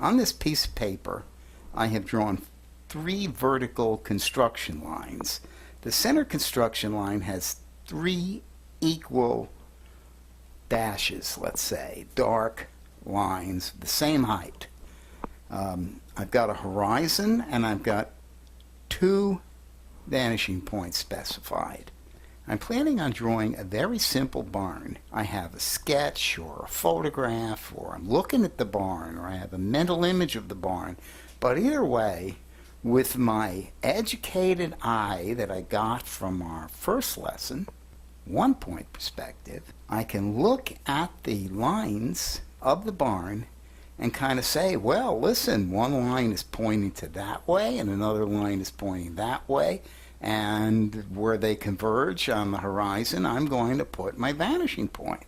On this piece of paper, I have drawn 3 vertical construction lines. The center construction line has 3 equal dashes, let's say, dark lines, the same height. I've got a horizon and I've got 2 vanishing points specified. I'm planning on drawing a very simple barn. I have a sketch or a photograph, or I'm looking at the barn, or I have a mental image of the barn. But either way, with my educated eye that I got from our first lesson, 1-point perspective, I can look at the lines of the barn and kind of say, well, listen, one line is pointing to that way and another line is pointing that way, and where they converge on the horizon, I'm going to put my vanishing point.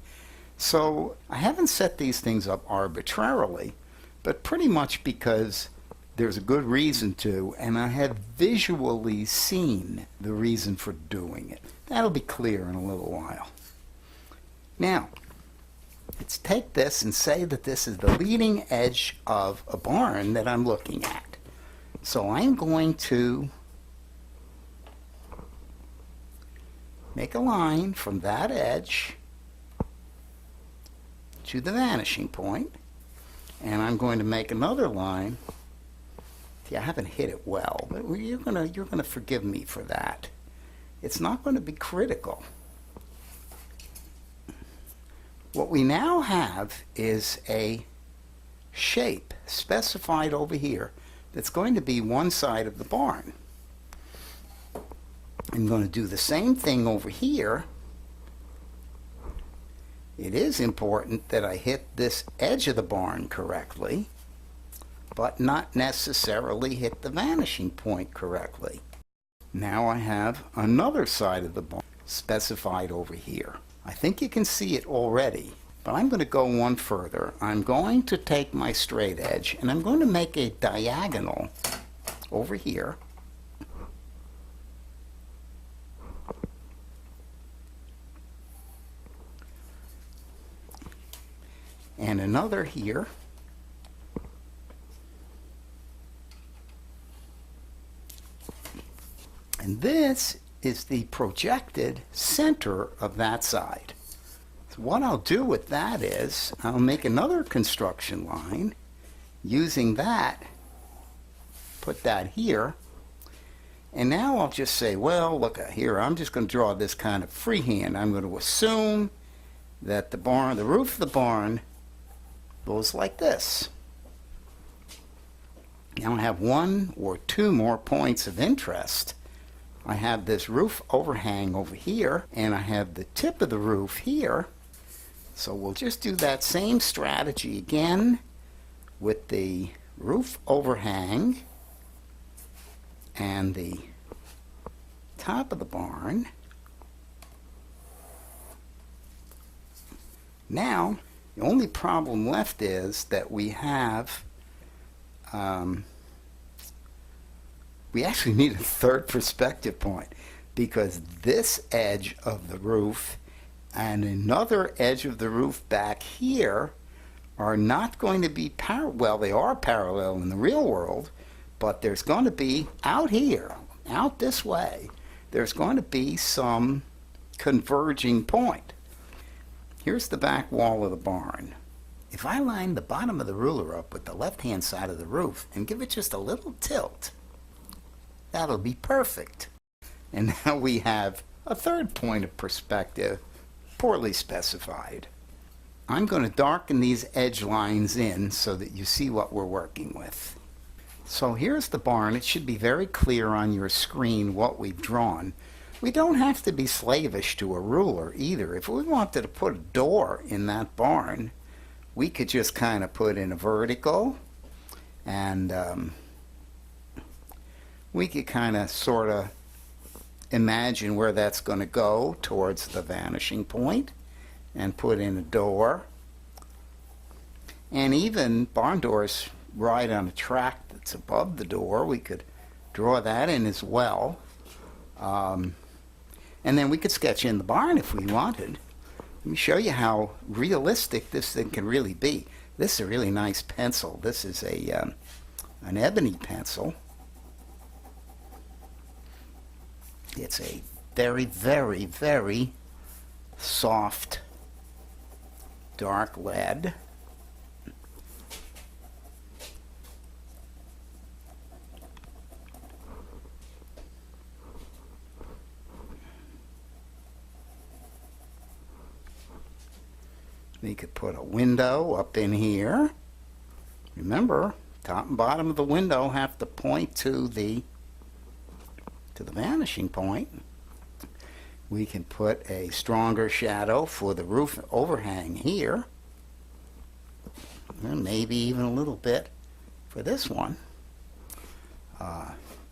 So I haven't set these things up arbitrarily, but pretty much because there's a good reason to, and I have visually seen the reason for doing it. That'll be clear in a little while. Now, let's take this and say that this is the leading edge of a barn that I'm looking at. So I'm going to make a line from that edge to the vanishing point, and I'm going to make another line. See, I haven't hit it well, but you're gonna forgive me for that. It's not going to be critical. What we now have is a shape specified over here that's going to be one side of the barn. I'm going to do the same thing over here. It is important that I hit this edge of the barn correctly, but not necessarily hit the vanishing point correctly. Now I have another side of the barn specified over here. I think you can see it already, but I'm going to go one further. I'm going to take my straight edge and I'm going to make a diagonal over here. And another here. And this is the projected center of that side. So what I'll do with that is I'll make another construction line using that, put that here, and now I'll just say, well, look here, I'm just going to draw this kind of freehand. I'm going to assume that the barn, the roof of the barn, goes like this. Now I have 1 or 2 more points of interest. I have this roof overhang over here, and I have the tip of the roof here. So we'll just do that same strategy again with the roof overhang and the top of the barn. Now, the only problem left is that we have, we actually need a third perspective point, because this edge of the roof and another edge of the roof back here are not going to be parallel. Well, they are parallel in the real world, but there's going to be out here, out this way, there's going to be some converging point. Here's the back wall of the barn. If I line the bottom of the ruler up with the left-hand side of the roof and give it just a little tilt, that'll be perfect. And now we have a third point of perspective, poorly specified. I'm going to darken these edge lines in so that you see what we're working with. So here's the barn. It should be very clear on your screen what we've drawn. We don't have to be slavish to a ruler either. If we wanted to put a door in that barn, we could just kind of put in a vertical, and we could kind of sort of imagine where that's going to go towards the vanishing point and put in a door. And even barn doors ride on a track that's above the door. We could draw that in as well. And then we could sketch in the barn if we wanted. Let me show you how realistic this thing can really be. This is a really nice pencil. This is an ebony pencil. It's a very, very, very soft dark lead. We could put a window up in here. Remember, top and bottom of the window have to point to the vanishing point. We can put a stronger shadow for the roof overhang here, and maybe even a little bit for this one.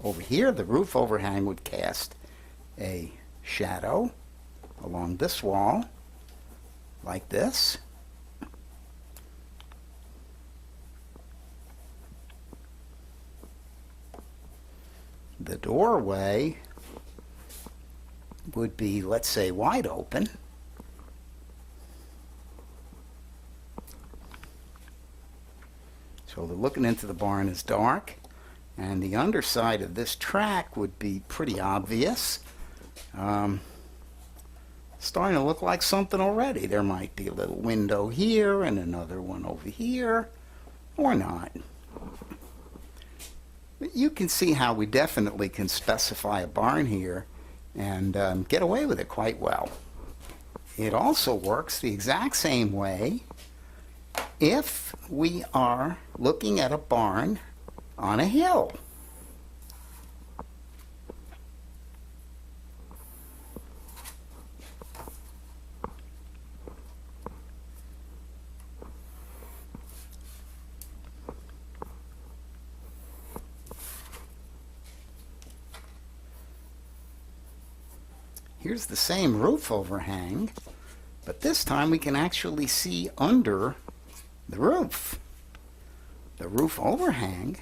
Over here, the roof overhang would cast a shadow along this wall, like this. The doorway would be, let's say, wide open. So the looking into the barn is dark, and the underside of this track would be pretty obvious. Starting to look like something already. There might be a little window here and another one over here, or not. But you can see how we definitely can specify a barn here and get away with it quite well. It also works the exact same way if we are looking at a barn on a hill. Here's the same roof overhang, but this time we can actually see under the roof. The roof overhang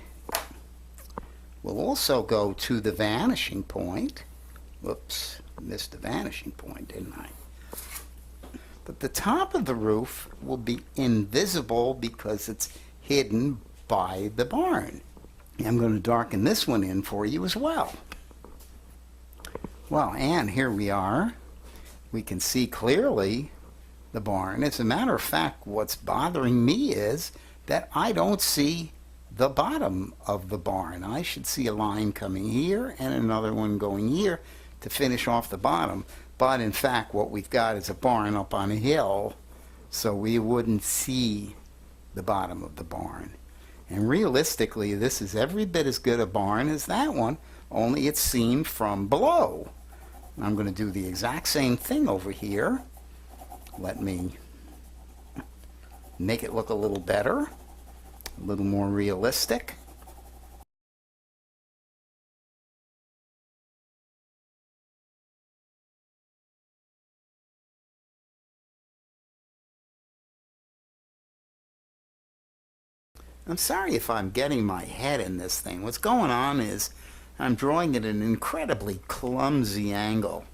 will also go to the vanishing point. Whoops, missed the vanishing point, didn't I? But the top of the roof will be invisible because it's hidden by the barn. I'm going to darken this one in for you as well. Well, and here we are. We can see clearly the barn. As a matter of fact, what's bothering me is that I don't see the bottom of the barn. I should see a line coming here and another one going here to finish off the bottom. But in fact, what we've got is a barn up on a hill, so we wouldn't see the bottom of the barn. And realistically, this is every bit as good a barn as that one, only it's seen from below. I'm going to do the exact same thing over here. Let me make it look a little better, a little more realistic. I'm sorry if I'm getting my head in this thing. What's going on is I'm drawing at an incredibly clumsy angle.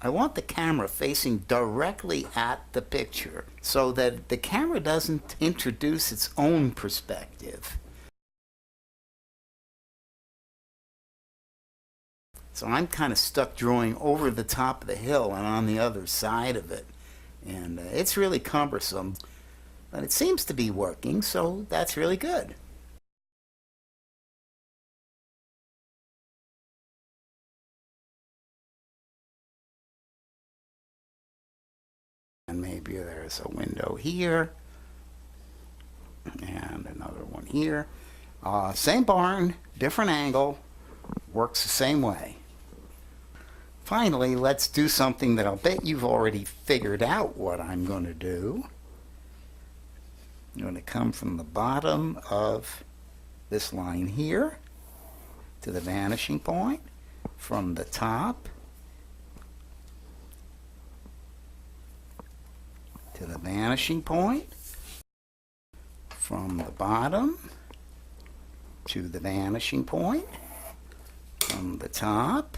I want the camera facing directly at the picture so that the camera doesn't introduce its own perspective. So I'm kind of stuck drawing over the top of the hill and on the other side of it. And it's really cumbersome. But it seems to be working, so that's really good. And maybe there's a window here and another one here. Same barn, different angle, works the same way. Finally, let's do something that I'll bet you've already figured out what I'm going to do. I'm going to come from the bottom of this line here to the vanishing point, from the top to the vanishing point, from the bottom to the vanishing point, from the top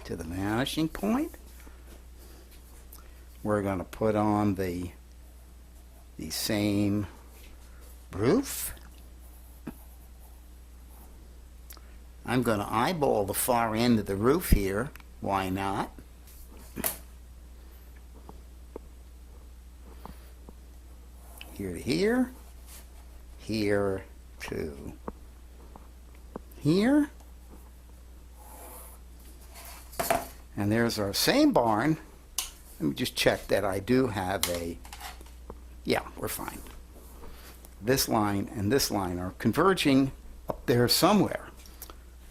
to the vanishing point. We're going to put on the same roof. I'm going to eyeball the far end of the roof here. Why not? Here to here. Here to here. And there's our same barn. Let me just check that I do have a, yeah, we're fine. This line and this line are converging up there somewhere.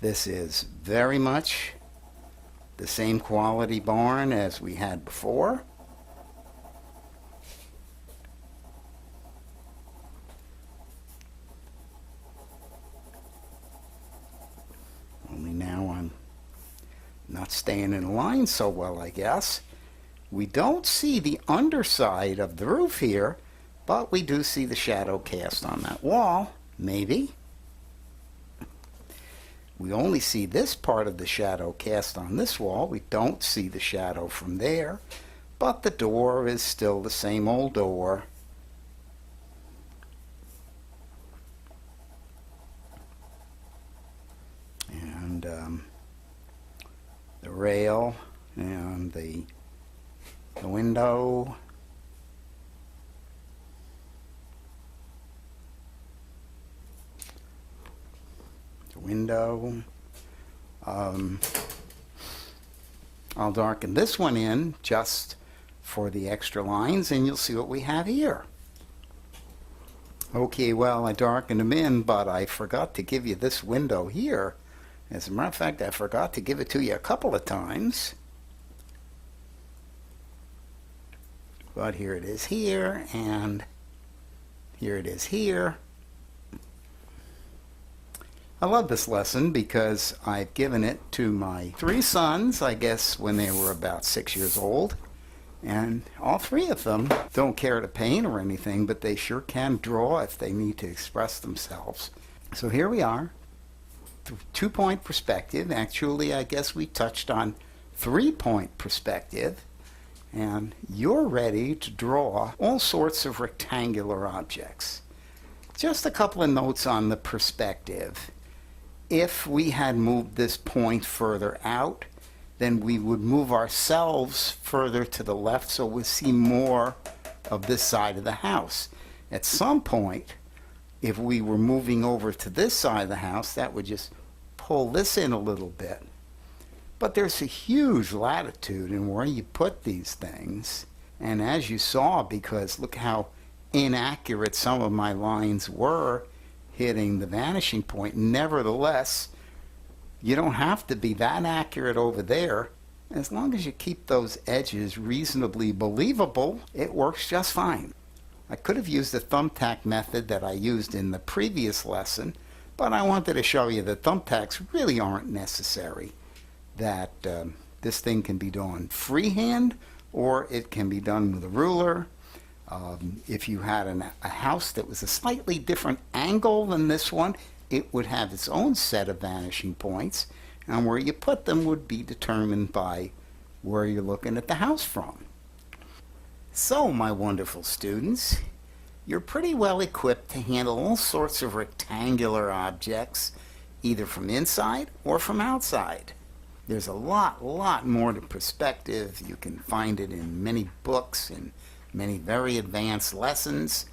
This is very much the same quality barn as we had before. Only now I'm not staying in line so well, I guess. We don't see the underside of the roof here, but we do see the shadow cast on that wall, maybe. We only see this part of the shadow cast on this wall. We don't see the shadow from there, but the door is still the same old door. And the rail and the window. Window. I'll darken this one in just for the extra lines, and you'll see what we have here. Okay, well, I darkened them in, but I forgot to give you this window here. As a matter of fact, I forgot to give it to you a couple of times. But here it is here, and here it is here. I love this lesson because I've given it to my 3 sons, I guess, when they were about 6 years old. And all 3 of them don't care to paint or anything, but they sure can draw if they need to express themselves. So here we are, 2-point perspective. Actually, I guess we touched on 3-point perspective. And you're ready to draw all sorts of rectangular objects. Just a couple of notes on the perspective. If we had moved this point further out, then we would move ourselves further to the left so we'll see more of this side of the house. At some point, if we were moving over to this side of the house, that would just pull this in a little bit. But there's a huge latitude in where you put these things. And as you saw, because look how inaccurate some of my lines were hitting the vanishing point, nevertheless, you don't have to be that accurate over there. As long as you keep those edges reasonably believable, it works just fine. I could have used the thumbtack method that I used in the previous lesson, but I wanted to show you that thumbtacks really aren't necessary. That this thing can be done freehand, or it can be done with a ruler. If you had a house that was a slightly different angle than this one, it would have its own set of vanishing points, and where you put them would be determined by where you're looking at the house from. So, my wonderful students, you're pretty well equipped to handle all sorts of rectangular objects, either from inside or from outside. There's a lot more to perspective. You can find it in many books and many very advanced lessons.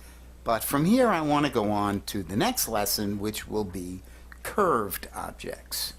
But from here I want to go on to the next lesson, which will be curved objects.